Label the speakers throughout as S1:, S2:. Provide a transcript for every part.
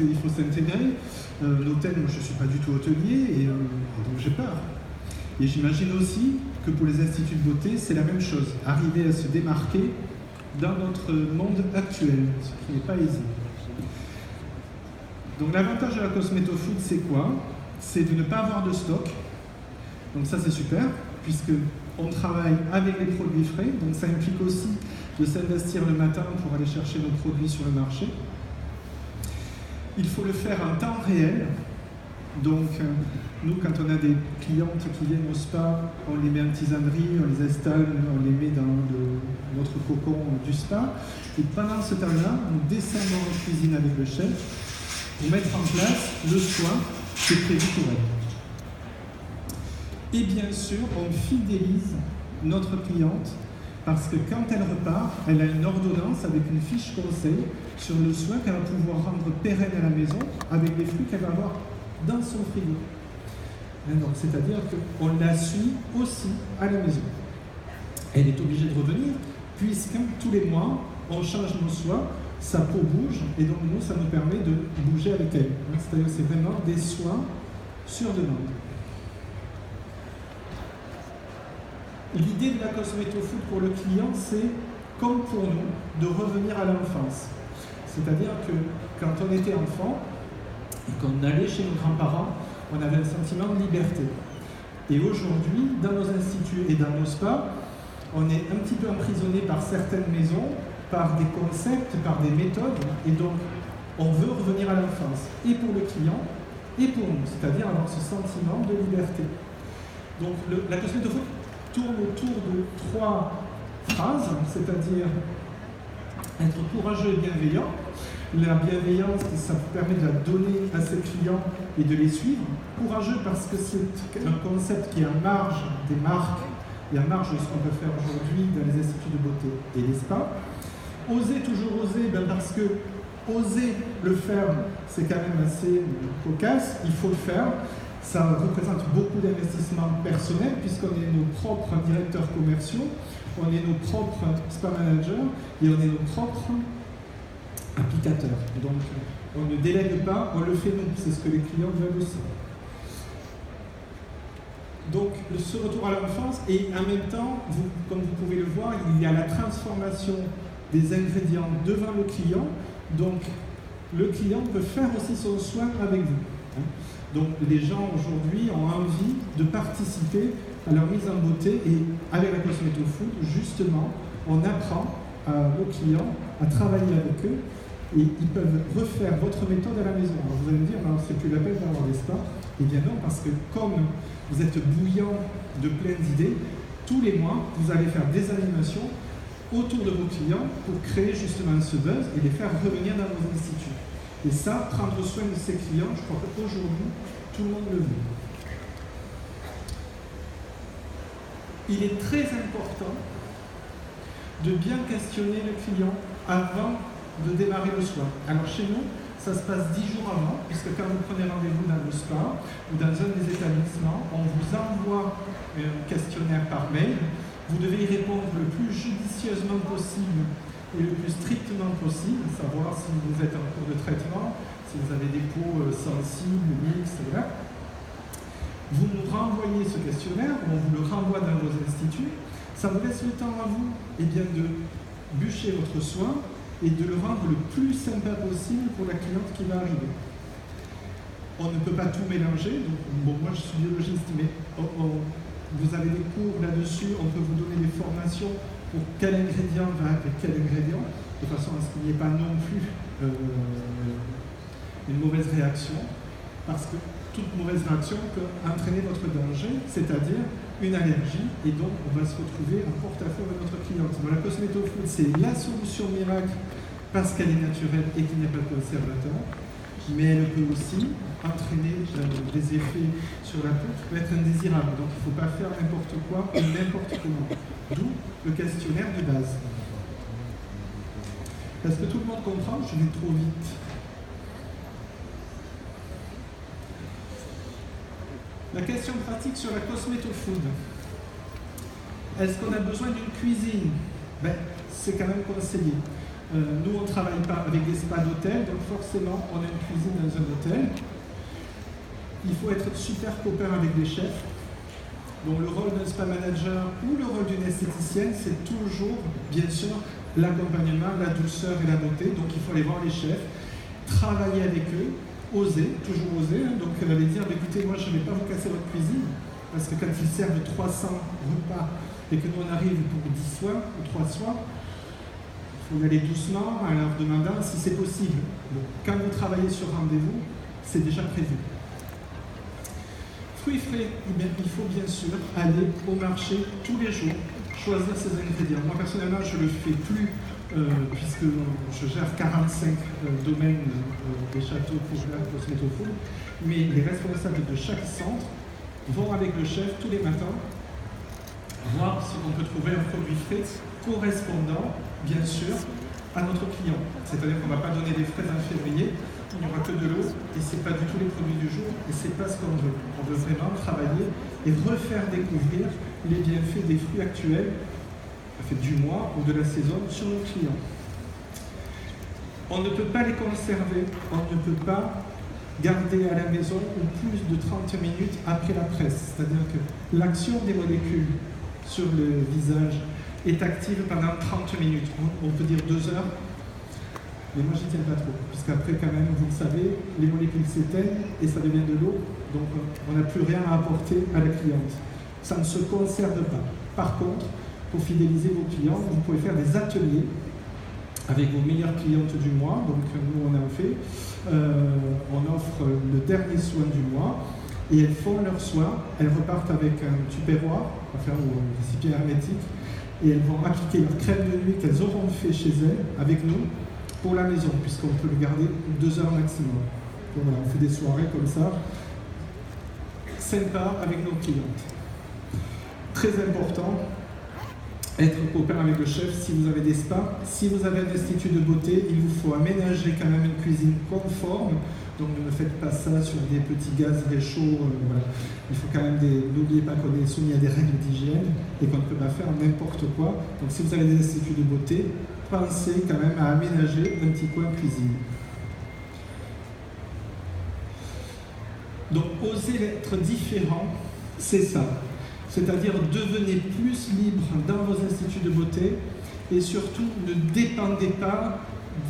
S1: Il faut s'intégrer. L'hôtel, moi je ne suis pas du tout hôtelier et donc j'ai peur. Et j'imagine aussi que pour les instituts de beauté, c'est la même chose. Arriver à se démarquer dans notre monde actuel, ce qui n'est pas aisé. Donc l'avantage de la Cosmeto Food, c'est quoi? C'est de ne pas avoir de stock. Donc ça c'est super, puisqu'on travaille avec les produits frais. Donc ça implique aussi de s'investir le matin pour aller chercher nos produits sur le marché. Il faut le faire en temps réel. Donc, nous, quand on a des clientes qui viennent au spa, on les met en tisanerie, on les installe, on les met dans notre cocon du spa. Et pendant ce temps-là, nous descendons en cuisine avec le chef pour mettre en place le soin qui est prévu pour elle. Et bien sûr, on fidélise notre cliente parce que quand elle repart, elle a une ordonnance avec une fiche conseil sur le soin qu'elle va pouvoir rendre pérenne à la maison avec les fruits qu'elle va avoir dans son frigo. Donc, c'est-à-dire qu'on la suit aussi à la maison. Elle est obligée de revenir puisque tous les mois, on change nos soins, sa peau bouge et donc nous, ça nous permet de bouger avec elle. C'est-à-dire que c'est vraiment des soins sur demande. L'idée de la Cosmeto Food pour le client, c'est, comme pour nous, de revenir à l'enfance. C'est-à-dire que quand on était enfant et qu'on allait chez nos grands-parents, on avait un sentiment de liberté. Et aujourd'hui, dans nos instituts et dans nos spas, on est un petit peu emprisonné par certaines maisons, par des concepts, par des méthodes, et donc on veut revenir à l'enfance, et pour le client, et pour nous, c'est-à-dire avoir ce sentiment de liberté. Donc la Cosmeto Food tourne autour de 3 phrases, c'est-à-dire être courageux et bienveillant. La bienveillance, ça permet de la donner à ses clients et de les suivre. Courageux parce que c'est un concept qui est en marge des marques et en marge de ce qu'on peut faire aujourd'hui dans les instituts de beauté et les spas. Oser, toujours oser, parce que oser le faire, c'est quand même assez cocasse, il faut le faire. Ça représente beaucoup d'investissements personnels puisqu'on est nos propres directeurs commerciaux, on est nos propres spa managers et on est nos propres applicateurs. Donc on ne délègue pas, on le fait nous, c'est ce que les clients veulent aussi. Donc ce retour à l'enfance et en même temps, comme vous pouvez le voir, il y a la transformation des ingrédients devant le client. Donc le client peut faire aussi son soin avec vous. Donc les gens aujourd'hui ont envie de participer à leur mise en beauté et avec la Cosmeto Food, justement, on apprend à nos clients à travailler avec eux et ils peuvent refaire votre méthode à la maison. Alors vous allez me dire, c'est plus la peine d'avoir des spas. Eh bien non, parce que comme vous êtes bouillant de plein d'idées, tous les mois, vous allez faire des animations autour de vos clients pour créer justement ce buzz et les faire revenir dans vos instituts. Et ça, prendre soin de ses clients, je crois qu'aujourd'hui, tout le monde le veut. Il est très important de bien questionner le client avant de démarrer le soin. Alors chez nous, ça se passe 10 jours avant, puisque quand vous prenez rendez-vous dans le spa ou dans un des établissements, on vous envoie un questionnaire par mail. Vous devez y répondre le plus judicieusement possible et le plus strictement possible, savoir si vous êtes en cours de traitement, si vous avez des peaux sensibles, mixtes, etc. Vous nous renvoyez ce questionnaire, on vous le renvoie dans vos instituts. Ça vous laisse le temps à vous de bûcher votre soin et de le rendre le plus sympa possible pour la cliente qui va arriver. On ne peut pas tout mélanger, donc moi je suis biologiste, mais vous avez des cours là-dessus, on peut vous donner des formations pour quel ingrédient va avec quel ingrédient, de façon à ce qu'il n'y ait pas non plus une mauvaise réaction, parce que toute mauvaise réaction peut entraîner votre danger, c'est-à-dire une allergie, et donc on va se retrouver en porte-à-faux avec notre cliente. Bon, la Cosmeto Food, c'est la solution miracle parce qu'elle est naturelle et qu'il n'y a pas de conservateur, mais elle peut aussi entraîner des effets sur la peau qui peuvent être indésirables. Donc il ne faut pas faire n'importe quoi ou n'importe comment. D'où le questionnaire de base. Est-ce que tout le monde comprend? Je vais trop vite. La question pratique sur la Cosmeto Food. Est-ce qu'on a besoin d'une cuisine? C'est quand même conseillé. Nous, on ne travaille pas avec des spas d'hôtel, donc forcément, on a une cuisine dans un hôtel. Il faut être super copain avec les chefs. Donc le rôle d'un spa manager ou le rôle d'une esthéticienne, c'est toujours, bien sûr, l'accompagnement, la douceur et la beauté. Donc il faut aller voir les chefs, travailler avec eux, oser, toujours oser. Donc aller dire, écoutez, moi je ne vais pas vous casser votre cuisine, parce que quand ils servent 300 repas et que nous on arrive pour 10 soirs ou 3 soirs, il faut y aller doucement en leur demandant si c'est possible. Donc, quand vous travaillez sur rendez-vous, c'est déjà prévu. Fruits frais, il faut bien sûr aller au marché tous les jours, choisir ses ingrédients. Moi personnellement, je ne le fais plus puisque je gère 45 domaines des châteaux pour la Cosmétofood, mais les responsables de chaque centre vont avec le chef tous les matins voir si on peut trouver un produit frais correspondant, bien sûr, à notre client. C'est-à-dire qu'on ne va pas donner des fraises en février, il n'y aura que de l'eau, et ce n'est pas du tout les produits du jour, et ce n'est pas ce qu'on veut. On veut vraiment travailler et refaire découvrir les bienfaits des fruits actuels, du mois ou de la saison, sur nos clients. On ne peut pas les conserver, on ne peut pas garder à la maison plus de 30 minutes après la presse. C'est-à-dire que l'action des molécules sur le visage est active pendant 30 minutes. On peut dire 2 heures, mais moi j'y tiens pas trop, puisqu'après quand même, vous le savez, les molécules s'éteignent et ça devient de l'eau, donc on n'a plus rien à apporter à la cliente. Ça ne se conserve pas. Par contre, pour fidéliser vos clients, vous pouvez faire des ateliers avec vos meilleures clientes du mois. Donc nous on en fait, on offre le dernier soin du mois et elles font leurs soins, elles repartent avec un tupperware, enfin ou un récipient hermétique, et elles vont appliquer leur crème de nuit qu'elles auront fait chez elles avec nous pour la maison, puisqu'on peut le garder 2 heures maximum. Donc voilà, on fait des soirées comme ça, sympa avec nos clientes. Très important, être copain avec le chef si vous avez des spas. Si vous avez un institut de beauté, il vous faut aménager quand même une cuisine conforme. Donc ne faites pas ça sur des petits gaz réchauds. Voilà. Il faut quand même n'oubliez pas qu'on est soumis à des règles d'hygiène et qu'on ne peut pas faire n'importe quoi. Donc si vous avez des instituts de beauté, pensez quand même à aménager un petit coin cuisine. Donc oser être différent, c'est ça. C'est-à-dire devenez plus libre dans vos instituts de beauté et surtout ne dépendez pas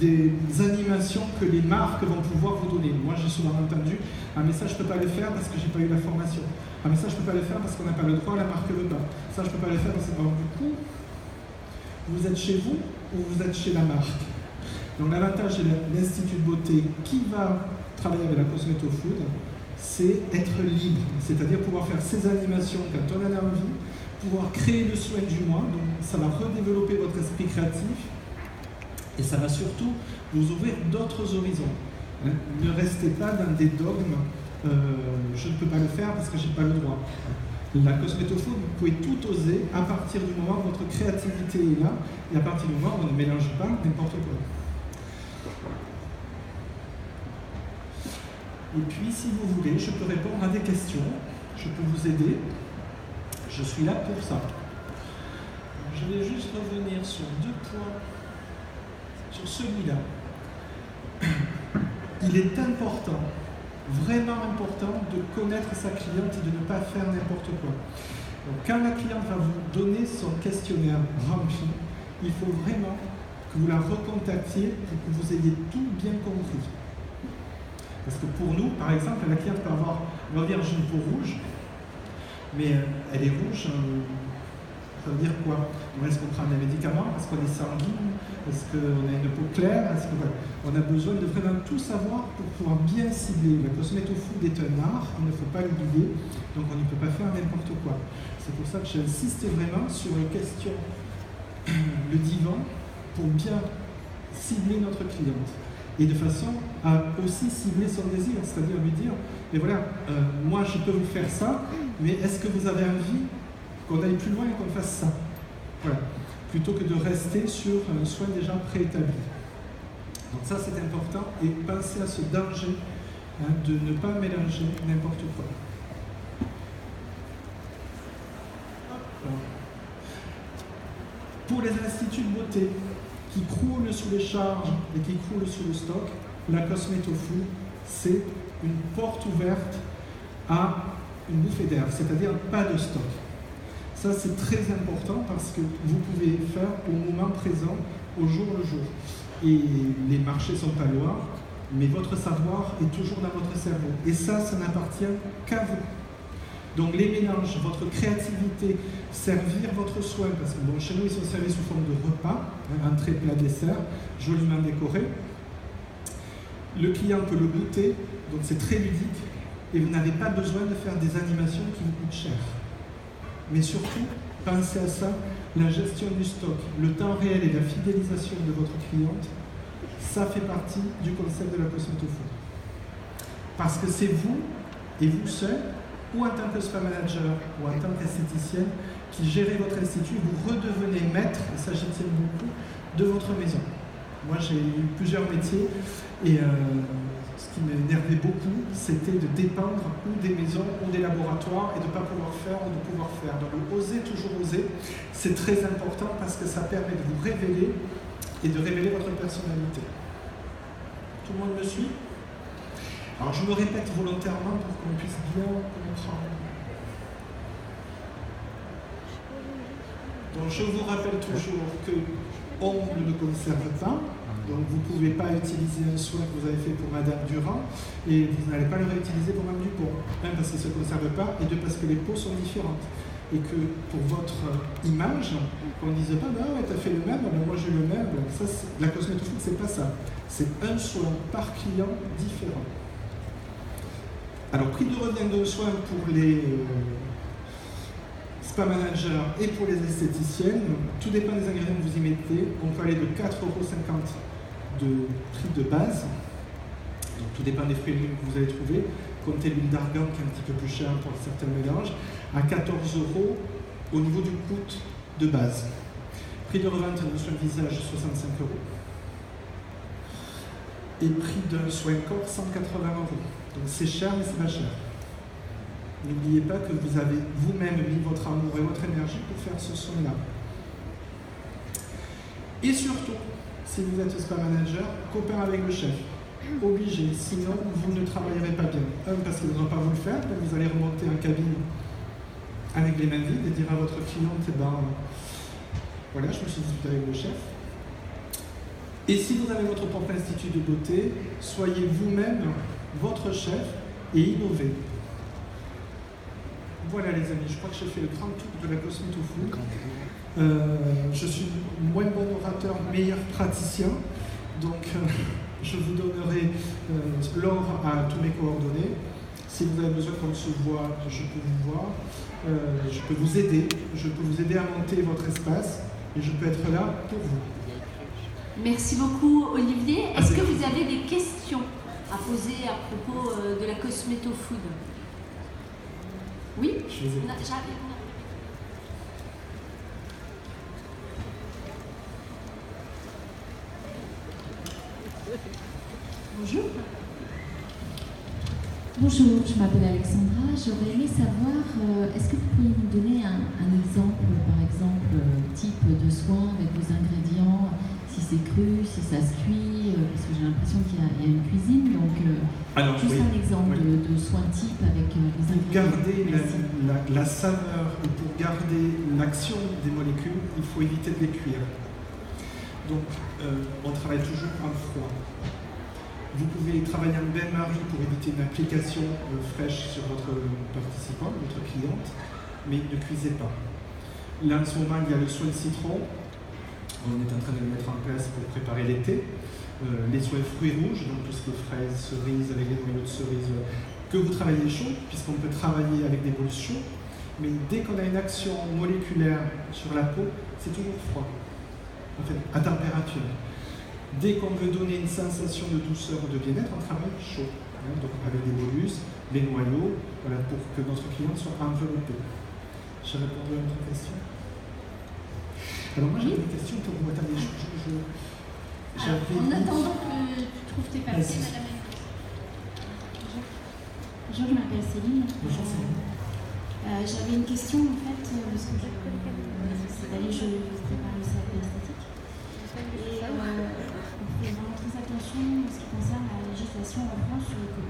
S1: des animations que les marques vont pouvoir vous donner. Moi j'ai souvent entendu « Ah mais ça je ne peux pas le faire parce que je n'ai pas eu la formation. Ah mais ça je ne peux pas le faire parce qu'on n'a pas le droit, la marque ne veut pas. Ça je ne peux pas le faire parce que... » Alors du coup, vous êtes chez vous ou vous êtes chez la marque. Donc l'avantage de l'institut de beauté qui va travailler avec la Cosmétofood, c'est être libre, c'est-à-dire pouvoir faire ses animations quand on en a envie, pouvoir créer le soin du mois, donc ça va redévelopper votre esprit créatif et ça va surtout vous ouvrir d'autres horizons. Ne restez pas dans des dogmes, je ne peux pas le faire parce que je n'ai pas le droit. La Cosmétofood, vous pouvez tout oser à partir du moment où votre créativité est là et à partir du moment où on ne mélange pas n'importe quoi. Et puis, si vous voulez, je peux répondre à des questions, je peux vous aider, je suis là pour ça. Je vais juste revenir sur 2 points, sur celui-là. Il est important, vraiment important, de connaître sa cliente et de ne pas faire n'importe quoi. Donc, quand la cliente va vous donner son questionnaire rempli, il faut vraiment que vous la recontactiez pour que vous ayez tout bien compris. Parce que pour nous, par exemple, la cliente peut avoir, on va dire, j'ai une peau rouge, mais elle est rouge, ça veut dire quoi? Est-ce qu'on prend des médicaments? Est-ce qu'on est sanguine? Est-ce qu'on a une peau claire? Est-ce que, voilà. On a besoin de vraiment tout savoir pour pouvoir bien cibler. La Cosmétofood est un art, il ne faut pas l'oublier, donc on ne peut pas faire n'importe quoi. C'est pour ça que j'insiste vraiment sur les questions, le divan, pour bien cibler notre cliente. Et de façon à aussi cibler son désir, c'est-à-dire lui dire, mais voilà, moi je peux vous faire ça, mais est-ce que vous avez envie qu'on aille plus loin et qu'on fasse ça? Voilà, plutôt que de rester sur un soin déjà préétabli. Donc ça c'est important, et pensez à ce danger de ne pas mélanger n'importe quoi. Pour les instituts de beauté, qui croule sous les charges et qui croule sous le stock, la Cosmétofood, c'est une porte ouverte à une bouffée d'air, c'est-à-dire pas de stock. Ça, c'est très important parce que vous pouvez faire au moment présent, au jour le jour. Et les marchés sont pas loin, mais votre savoir est toujours dans votre cerveau. Et ça n'appartient qu'à vous. Donc les mélanges, votre créativité, servir votre soin, parce que bon, chez nous, ils sont servis sous forme de repas, entrée, plat, dessert, joliment décoré. Le client peut le goûter, donc c'est très ludique, et vous n'avez pas besoin de faire des animations qui vous coûtent cher. Mais surtout, pensez à ça, la gestion du stock, le temps réel et la fidélisation de votre cliente, ça fait partie du concept de la Cosmétofood. Parce que c'est vous, et vous seul, ou en tant que spa manager, ou en tant qu'esthéticienne, qui gérez votre institut, vous redevenez maître, et ça j'y tiens beaucoup, de votre maison. Moi j'ai eu plusieurs métiers, et ce qui m'énervait beaucoup, c'était de dépendre ou des maisons ou des laboratoires et de ne pas pouvoir faire ou de pouvoir faire. Donc oser, toujours oser, c'est très important parce que ça permet de vous révéler et de révéler votre personnalité. Tout le monde me suit? Alors je me répète volontairement pour qu'on puisse bien comprendre. Donc je vous rappelle toujours que on ne conserve pas. Donc vous ne pouvez pas utiliser un soin que vous avez fait pour Madame Durand et vous n'allez pas le réutiliser pour Madame Dupont. Un, parce qu'il ne se conserve pas, et deux, parce que les peaux sont différentes. Et que pour votre image, qu'on ne dise pas, bah ouais, t'as fait le même, ben moi j'ai le même. Ça, la Cosmétofood, c'est pas ça. C'est un soin par client différent. Alors, prix de revient de soins pour les spa managers et pour les esthéticiennes, tout dépend des ingrédients que vous y mettez. On peut aller de 4,50 € de prix de base. Donc, tout dépend des fruits et légumes que vous allez trouver. Comptez l'huile d'argan qui est un petit peu plus cher pour certains mélanges, à 14 € au niveau du coût de base. Prix de revente d'un soin visage, 65 €. Et prix d'un soin corps, 180 €. Donc c'est cher, mais c'est pas cher. N'oubliez pas que vous avez vous-même mis votre amour et votre énergie pour faire ce soin-là. Et surtout, si vous êtes spa manager, copain avec le chef. Obligé, sinon vous ne travaillerez pas bien. Un, parce qu'ils ne vont pas vous le faire, donc vous allez remonter en cabine avec les mains vides et dire à votre cliente, eh ben, voilà, je me suis disputé avec le chef. Et si vous avez votre propre institut de beauté, soyez vous-même votre chef et innovez. Voilà les amis, je crois que j'ai fait le grand tour de la Cosmétofood. Je suis moins bon orateur, meilleur praticien, donc je vous donnerai l'ordre à tous mes coordonnées. Si vous avez besoin qu'on se voit, je peux vous voir, je peux vous aider, à monter votre espace et je peux être là pour vous.
S2: Merci beaucoup Olivier. Est-ce que vous avez des questions à poser à propos de la Cosmétofood? Oui, j'arrive. Bonjour.
S3: Bonjour, je m'appelle Alexandra. J'aurais aimé savoir, est-ce que vous pourriez nous donner un exemple, par exemple, type de soin avec vos ingrédients, si c'est cru, si ça se cuit, parce que j'ai l'impression qu'il y a une cuisine, donc
S1: alors,
S3: juste
S1: oui,
S3: un exemple
S1: oui.
S3: de soin type avec les ingrédients.
S1: Pour garder la saveur et pour garder l'action des molécules, il faut éviter de les cuire. Donc, on travaille toujours en froid. Vous pouvez travailler en bain-marie pour éviter une application fraîche sur votre participant, votre cliente, mais ne cuisez pas. Là, en ce moment, il y a le soin citron. On est en train de le mettre en place pour préparer l'été. Les soins fruits rouges, donc tout ce qui est fraises, cerises, avec les noyaux de cerises, que vous travaillez chaud, puisqu'on peut travailler avec des boules chaudes. Mais dès qu'on a une action moléculaire sur la peau, c'est toujours froid, en fait, à température. Dès qu'on veut donner une sensation de douceur ou de bien-être, on travaille chaud, donc avec des bolus, les noyaux, voilà, pour que notre client soit enveloppé. J'ai répondu à votre question. Alors moi j'avais une question pour vous. Attendez,
S2: en attendant que tu trouves tes papiers, madame.
S4: Bonjour, je m'appelle Céline.
S1: Bonjour Céline.
S4: J'avais une question en fait, parce que je vais parler le cercle esthétique. Et on fait vraiment très attention en ce qui concerne la législation en France sur le